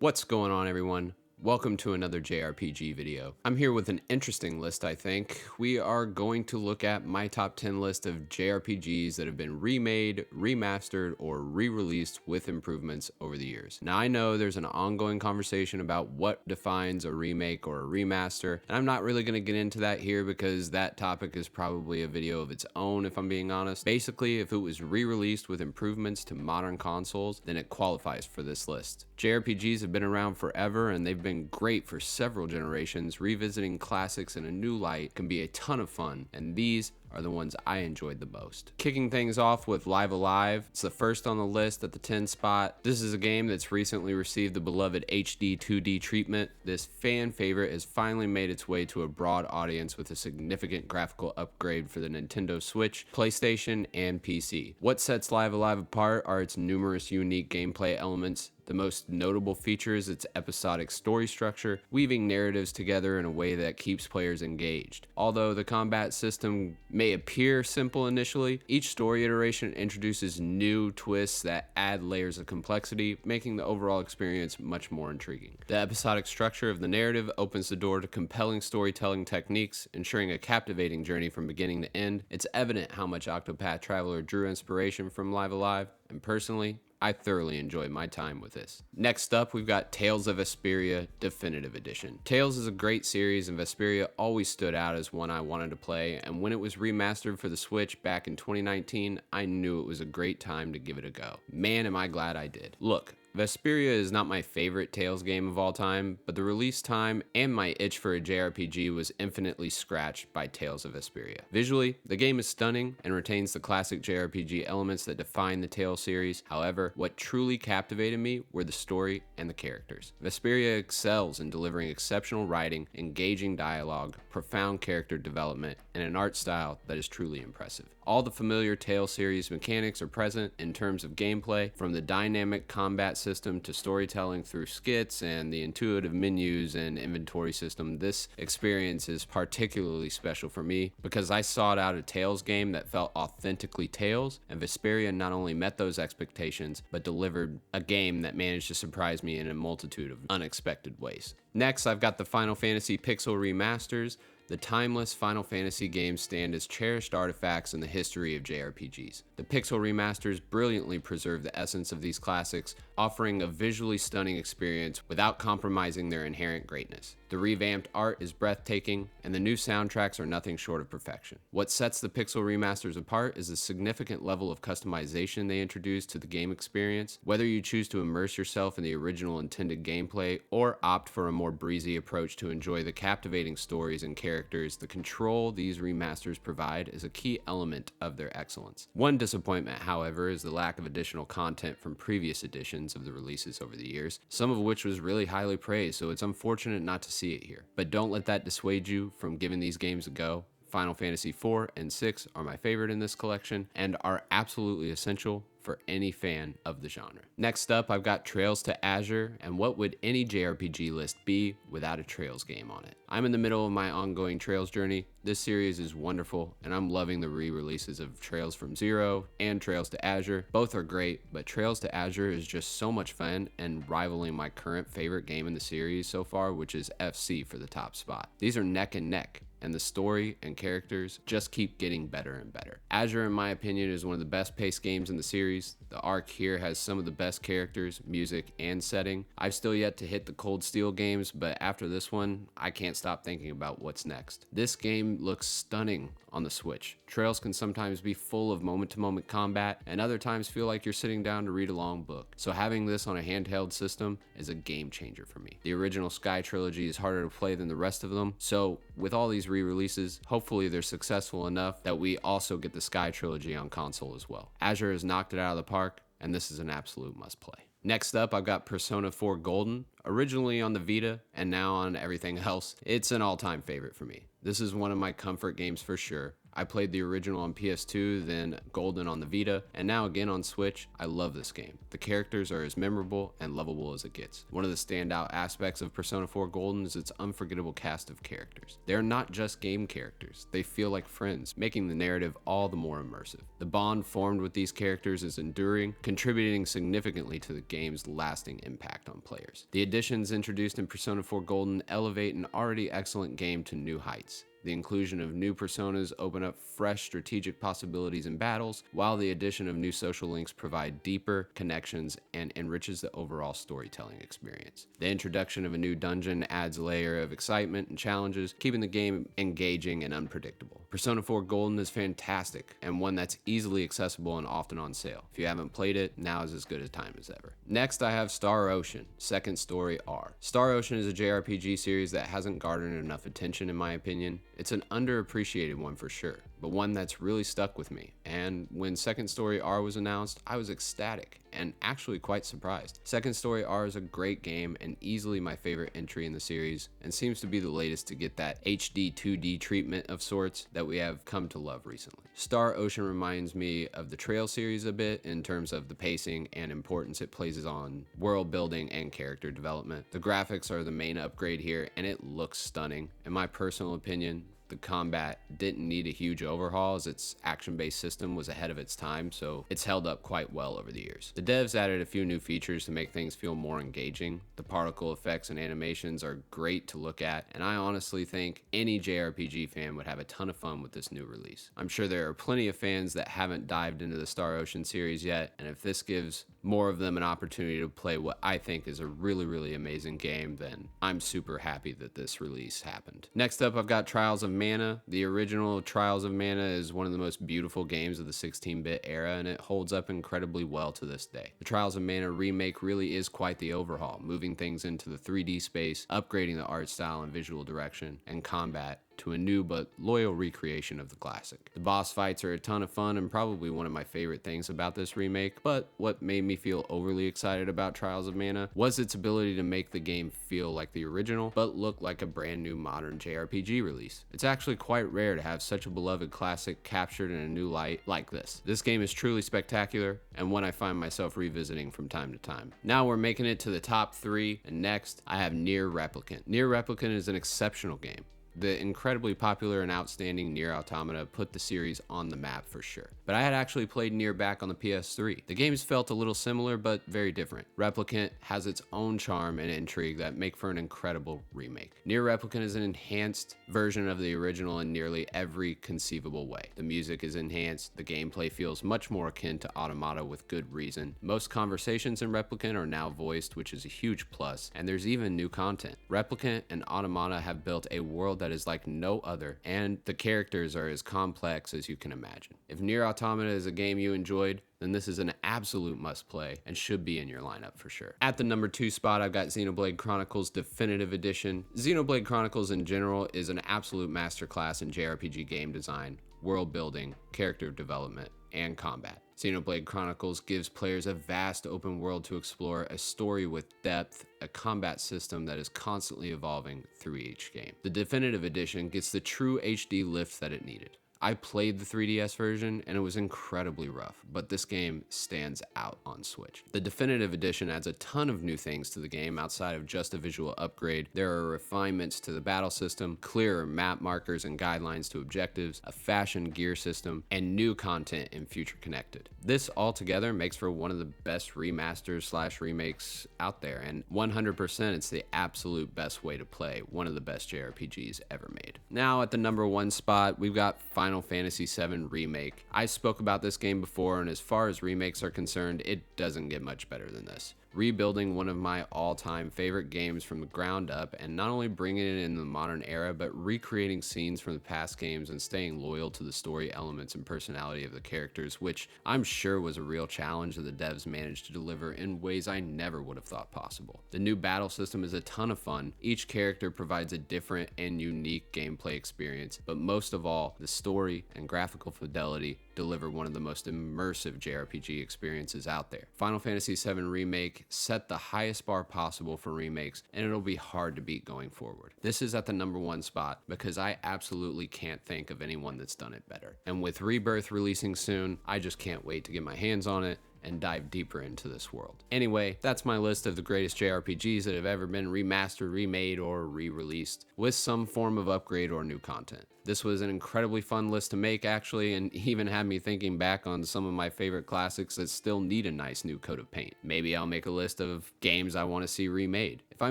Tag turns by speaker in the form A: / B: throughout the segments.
A: What's going on, everyone? Welcome to another JRPG video. I'm here with an interesting list, I think. We are going to look at my top 10 list of JRPGs that have been remade, remastered, or re-released with improvements over the years. Now, I know there's an ongoing conversation about what defines a remake or a remaster, and I'm not really going to get into that here because that topic is probably a video of its own, if I'm being honest. Basically, if it was re-released with improvements to modern consoles, then it qualifies for this list. JRPGs have been around forever, and they've been great for several generations. Revisiting classics in a new light can be a ton of fun, and these are the ones I enjoyed the most. Kicking things off with Live Alive. It's the first on the list at the 10 spot. This is a game that's recently received the beloved HD 2D treatment. This fan favorite has finally made its way to a broad audience with a significant graphical upgrade for the Nintendo Switch, PlayStation, and PC. What sets Live Alive apart are its numerous unique gameplay elements. The most notable feature is its episodic story structure, weaving narratives together in a way that keeps players engaged. Although the combat system may appear simple initially, each story iteration introduces new twists that add layers of complexity, making the overall experience much more intriguing. The episodic structure of the narrative opens the door to compelling storytelling techniques, ensuring a captivating journey from beginning to end. It's evident how much Octopath Traveler drew inspiration from Live Alive, and personally, I thoroughly enjoyed my time with this. Next up, we've got Tales of Vesperia Definitive Edition. Tales is a great series, and Vesperia always stood out as one I wanted to play, and when it was remastered for the Switch back in 2019, I knew it was a great time to give it a go. Man, am I glad I did. Look, Vesperia is not my favorite Tales game of all time, but the release time and my itch for a JRPG was infinitely scratched by Tales of Vesperia. Visually, the game is stunning and retains the classic JRPG elements that define the Tales series. However, what truly captivated me were the story and the characters. Vesperia excels in delivering exceptional writing, engaging dialogue, profound character development, and an art style that is truly impressive. All the familiar Tales series mechanics are present in terms of gameplay, from the dynamic combat system to storytelling through skits and the intuitive menus and inventory system. This experience is particularly special for me because I sought out a Tales game that felt authentically Tales, and Vesperia not only met those expectations, but delivered a game that managed to surprise me in a multitude of unexpected ways. Next, I've got the Final Fantasy Pixel Remasters. The timeless Final Fantasy games stand as cherished artifacts in the history of JRPGs. The Pixel Remasters brilliantly preserve the essence of these classics, offering a visually stunning experience without compromising their inherent greatness. The revamped art is breathtaking, and the new soundtracks are nothing short of perfection. What sets the Pixel Remasters apart is the significant level of customization they introduce to the game experience. Whether you choose to immerse yourself in the original intended gameplay or opt for a more breezy approach to enjoy the captivating stories and characters, the control these remasters provide is a key element of their excellence. One disappointment, however, is the lack of additional content from previous editions of the releases over the years, some of which was really highly praised, so it's unfortunate not to see it here. But don't let that dissuade you from giving these games a go. Final Fantasy 4 and 6 are my favorite in this collection and are absolutely essential for any fan of the genre. Next up, I've got Trails to Azure, and what would any JRPG list be without a Trails game on it? I'm in the middle of my ongoing Trails journey. This series is wonderful, and I'm loving the re-releases of Trails from Zero and Trails to Azure. Both are great, but Trails to Azure is just so much fun and rivaling my current favorite game in the series so far, which is FC for the top spot. These are neck and neck, and the story and characters just keep getting better and better. Azure, in my opinion, is one of the best paced games in the series. The arc here has some of the best characters, music, and setting. I've still yet to hit the Cold Steel games, but after this one, I can't stop thinking about what's next. This game looks stunning on the Switch. Trails can sometimes be full of moment-to-moment combat, and other times feel like you're sitting down to read a long book. So having this on a handheld system is a game changer for me. The original Sky trilogy is harder to play than the rest of them, so with all these re-releases, hopefully they're successful enough that we also get the Sky trilogy on console as well. Azure has knocked it out of the park, and this is an absolute must-play. Next up, I've got Persona 4 Golden. Originally on the Vita and now on everything else, it's an all-time favorite for me. This is one of my comfort games for sure. I played the original on PS2, then Golden on the Vita, and now again on Switch. I love this game. The characters are as memorable and lovable as it gets. One of the standout aspects of Persona 4 Golden is its unforgettable cast of characters. They are not just game characters, they feel like friends, making the narrative all the more immersive. The bond formed with these characters is enduring, contributing significantly to the game's lasting impact on players. The additions introduced in Persona 4 Golden elevate an already excellent game to new heights. The inclusion of new personas open up fresh strategic possibilities in battles, while the addition of new social links provide deeper connections and enriches the overall storytelling experience. The introduction of a new dungeon adds a layer of excitement and challenges, keeping the game engaging and unpredictable. Persona 4 Golden is fantastic, and one that's easily accessible and often on sale. If you haven't played it, now is as good a time as ever. Next, I have Star Ocean, Second Story R. Star Ocean is a JRPG series that hasn't garnered enough attention in my opinion. It's an underappreciated one for sure, but one that's really stuck with me. And when Second Story R was announced, I was ecstatic and actually quite surprised. Second Story R is a great game and easily my favorite entry in the series, and seems to be the latest to get that HD 2D treatment of sorts that we have come to love recently. Star Ocean reminds me of the Trail series a bit in terms of the pacing and importance it places on world building and character development. The graphics are the main upgrade here, and it looks stunning. In my personal opinion, the combat didn't need a huge overhaul as its action-based system was ahead of its time, so it's held up quite well over the years. The devs added a few new features to make things feel more engaging. The particle effects and animations are great to look at, and I honestly think any JRPG fan would have a ton of fun with this new release. I'm sure there are plenty of fans that haven't dived into the Star Ocean series yet, and if this gives more of them an opportunity to play what I think is a really amazing game, then I'm super happy that this release happened. Next up, I've got Trials of Mana. The original Trials of Mana is one of the most beautiful games of the 16-bit era, and it holds up incredibly well to this day. The Trials of Mana remake really is quite the overhaul, moving things into the 3D space, upgrading the art style and visual direction, and combat to a new but loyal recreation of the classic. The boss fights are a ton of fun and probably one of my favorite things about this remake, but what made me feel overly excited about Trials of Mana was its ability to make the game feel like the original, but look like a brand new modern JRPG release. It's actually quite rare to have such a beloved classic captured in a new light like this. This game is truly spectacular, and one I find myself revisiting from time to time. Now we're making it to the top 3, and next I have Nier Replicant. Nier Replicant is an exceptional game. The incredibly popular and outstanding Nier Automata put the series on the map for sure. But I had actually played Nier back on the PS3. The games felt a little similar, but very different. Replicant has its own charm and intrigue that make for an incredible remake. Nier Replicant is an enhanced version of the original in nearly every conceivable way. The music is enhanced, the gameplay feels much more akin to Automata with good reason. Most conversations in Replicant are now voiced, which is a huge plus, and there's even new content. Replicant and Automata have built a world that is like no other, and the characters are as complex as you can imagine. If Nier Automata is a game you enjoyed, then this is an absolute must play and should be in your lineup for sure. At the number 2 spot, I've got Xenoblade Chronicles Definitive Edition. Xenoblade Chronicles in general is an absolute masterclass in JRPG game design, world building, character development, and combat. Xenoblade Chronicles gives players a vast open world to explore, a story with depth, a combat system that is constantly evolving through each game. The Definitive Edition gets the true HD lift that it needed. I played the 3DS version and it was incredibly rough, but this game stands out on Switch. The Definitive Edition adds a ton of new things to the game outside of just a visual upgrade. There are refinements to the battle system, clearer map markers and guidelines to objectives, a fashion gear system, and new content in Future Connected. This altogether makes for one of the best remasters/remakes out there, and 100% it's the absolute best way to play one of the best JRPGs ever made. Now at the number 1 spot, we've got Final Fantasy VII Remake. I spoke about this game before, and as far as remakes are concerned, it doesn't get much better than this. Rebuilding one of my all-time favorite games from the ground up, and not only bringing it in the modern era, but recreating scenes from the past games and staying loyal to the story elements and personality of the characters, which I'm sure was a real challenge that the devs managed to deliver in ways I never would have thought possible. The new battle system is a ton of fun. Each character provides a different and unique gameplay experience, but most of all, the story and graphical fidelity deliver one of the most immersive JRPG experiences out there. Final Fantasy VII Remake set the highest bar possible for remakes, and it'll be hard to beat going forward. This is at the #1 spot because I absolutely can't think of anyone that's done it better. And with Rebirth releasing soon, I just can't wait to get my hands on it and dive deeper into this world. Anyway, that's my list of the greatest JRPGs that have ever been remastered, remade, or re-released with some form of upgrade or new content. This was an incredibly fun list to make actually, and even had me thinking back on some of my favorite classics that still need a nice new coat of paint. Maybe I'll make a list of games I want to see remade. If I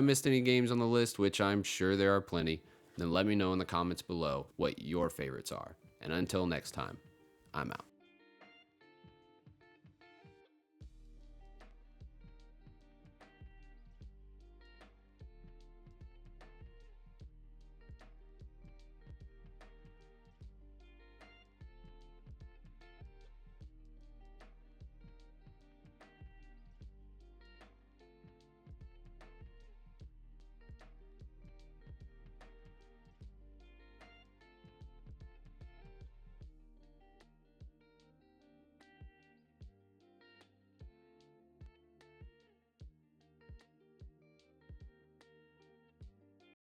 A: missed any games on the list, which I'm sure there are plenty, then let me know in the comments below what your favorites are. And until next time, I'm out.